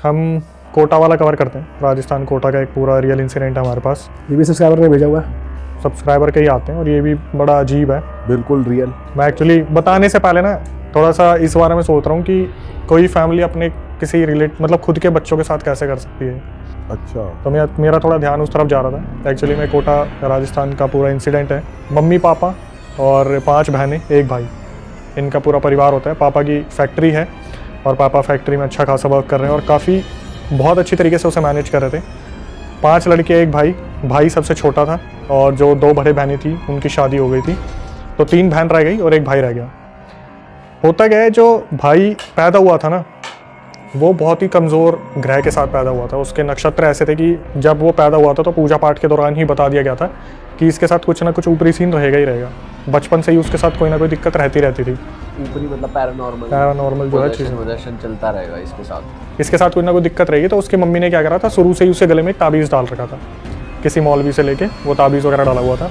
हम कोटा वाला कवर करते हैं, राजस्थान कोटा का एक पूरा रियल इंसिडेंट है हमारे पास। ये भी सब्सक्राइबर ने भेजा हुआ है, सब्सक्राइबर के ही आते हैं और ये भी बड़ा अजीब है। बिल्कुल रियल। मैं एक्चुअली बताने से पहले ना थोड़ा सा इस बारे में सोच रहा हूँ कि कोई फैमिली अपने किसी मतलब खुद के बच्चों के साथ कैसे कर सकती है। अच्छा। तो मेरा थोड़ा ध्यान उस तरफ जा रहा था। एक्चुअली मैं कोटा राजस्थान का पूरा इंसिडेंट है। मम्मी पापा और 5 बहनें 1 भाई, इनका पूरा परिवार होता है। पापा की फैक्ट्री है और पापा फैक्ट्री में अच्छा खासा वर्क कर रहे हैं और काफ़ी बहुत अच्छी तरीके से उसे मैनेज कर रहे थे। 5 लड़के 1 भाई सबसे छोटा था और जो 2 बड़े बहनें थी उनकी शादी हो गई थी, तो 3 बहन रह गई और 1 भाई रह गया। होता क्या है, जो भाई पैदा हुआ था ना वो बहुत ही कमज़ोर ग्रह के साथ पैदा हुआ था। उसके नक्षत्र ऐसे थे कि जब वो पैदा हुआ था तो पूजा पाठ के दौरान ही बता दिया गया था कि इसके साथ कुछ ना कुछ ऊपरी सीन रहेगा ही रहेगा। बचपन से ही उसके साथ कोई ना कोई दिक्कत रहती थी। ऊपरी मतलब पैरानॉर्मल जो है पोजेशन चलता रहेगा इसके साथ कोई ना कोई दिक्कत रहेगी। तो उसकी मम्मी ने क्या करा था, शुरू से ही उसके गले में एक ताबीज़ डाल रखा था, किसी मौलवी से लेके वो ताबीज़ वगैरह डाला हुआ था।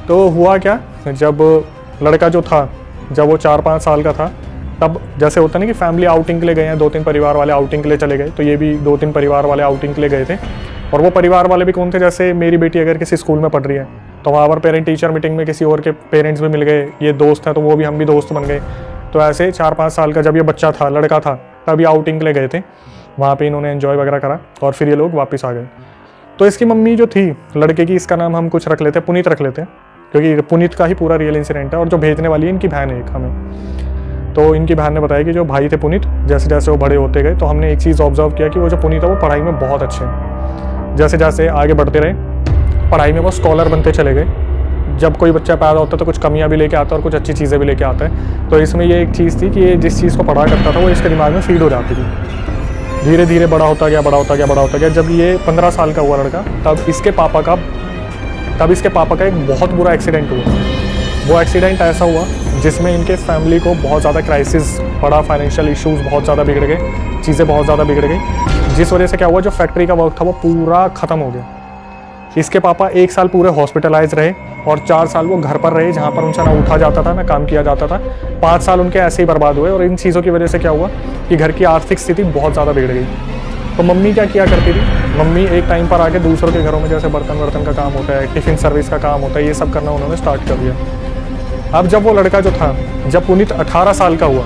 तो हुआ क्या, जब लड़का जो था जब वो 4-5 साल का था, तब जैसे होता ना कि फैमिली आउटिंग के लिए गए हैं, 2-3 परिवार वाले आउटिंग के लिए चले गए, तो ये भी 2-3 परिवार वाले आउटिंग के लिए गए थे। और वो परिवार वाले भी कौन थे, जैसे मेरी बेटी अगर किसी स्कूल में पढ़ रही है तो वहाँ पर पेरेंट टीचर मीटिंग में किसी और के पेरेंट्स भी मिल गए, ये दोस्त हैं तो वो भी हम भी दोस्त बन गए। तो ऐसे 4-5 साल का जब ये बच्चा था, लड़का था, तभी आउटिंग के लिए गए थे। वहाँ पे इन्होंने एंजॉय वगैरह करा और फिर ये लोग वापस आ गए। तो इसकी मम्मी जो थी लड़के की, इसका नाम हम कुछ रख लेते हैं, पुनीत रख लेते हैं, क्योंकि पुनीत का ही पूरा रियल इंसिडेंट है। और जो भेजने वाली है इनकी बहन है एक हमें। तो इनकी बहन ने बताया कि जो भाई थे पुनीत, जैसे जैसे वो बड़े होते गए तो हमने एक चीज़ ऑब्जर्व किया कि वो जो पुनीत है वो पढ़ाई में बहुत अच्छे हैं। जैसे जैसे आगे बढ़ते रहे पढ़ाई में वो स्कॉलर बनते चले गए। जब कोई बच्चा पैदा होता है तो कुछ कमियां भी लेके आता है और कुछ अच्छी चीज़ें भी लेके आता है। तो इसमें ये एक चीज़ थी कि ये जिस चीज़ को पढ़ा करता था वो इसके दिमाग में फीड हो जाती थी। धीरे धीरे बड़ा होता गया। जब ये 15 साल का हुआ लड़का, तब इसके पापा का एक बहुत बुरा एक्सीडेंट हुआ। वो एक्सीडेंट ऐसा हुआ जिसमें इनके फैमिली को बहुत ज़्यादा क्राइसिस पड़ा, फाइनेंशियल इश्यूज़ बहुत ज़्यादा बिगड़ गए, चीज़ें बहुत ज़्यादा बिगड़ गई, जिस वजह से क्या हुआ, जो फैक्ट्री का वर्क था वो पूरा ख़त्म हो गया। इसके पापा 1 साल पूरे हॉस्पिटलाइज रहे और 4 साल वो घर पर रहे, जहाँ पर उनसे ना उठा जाता था ना काम किया जाता था। 5 साल उनके ऐसे ही बर्बाद हुए। और इन चीज़ों की वजह से क्या हुआ कि घर की आर्थिक स्थिति बहुत ज़्यादा बिगड़ गई। तो मम्मी क्या किया करती थी, मम्मी एक टाइम पर आके दूसरों के घरों में जैसे बर्तन का काम होता है, टिफ़िन सर्विस का काम होता है, ये सब करना उन्होंने स्टार्ट कर दिया। अब जब वो लड़का जो था, जब पुनीत 18 साल का हुआ,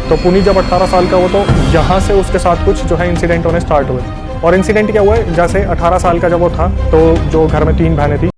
तो पुनीत जब 18 साल का हुआ तो यहाँ से उसके साथ कुछ जो है इंसिडेंट होने स्टार्ट हुए। और इंसिडेंट क्या हुआ है, जैसे 18 साल का जब वो था तो जो घर में 3 बहनें थी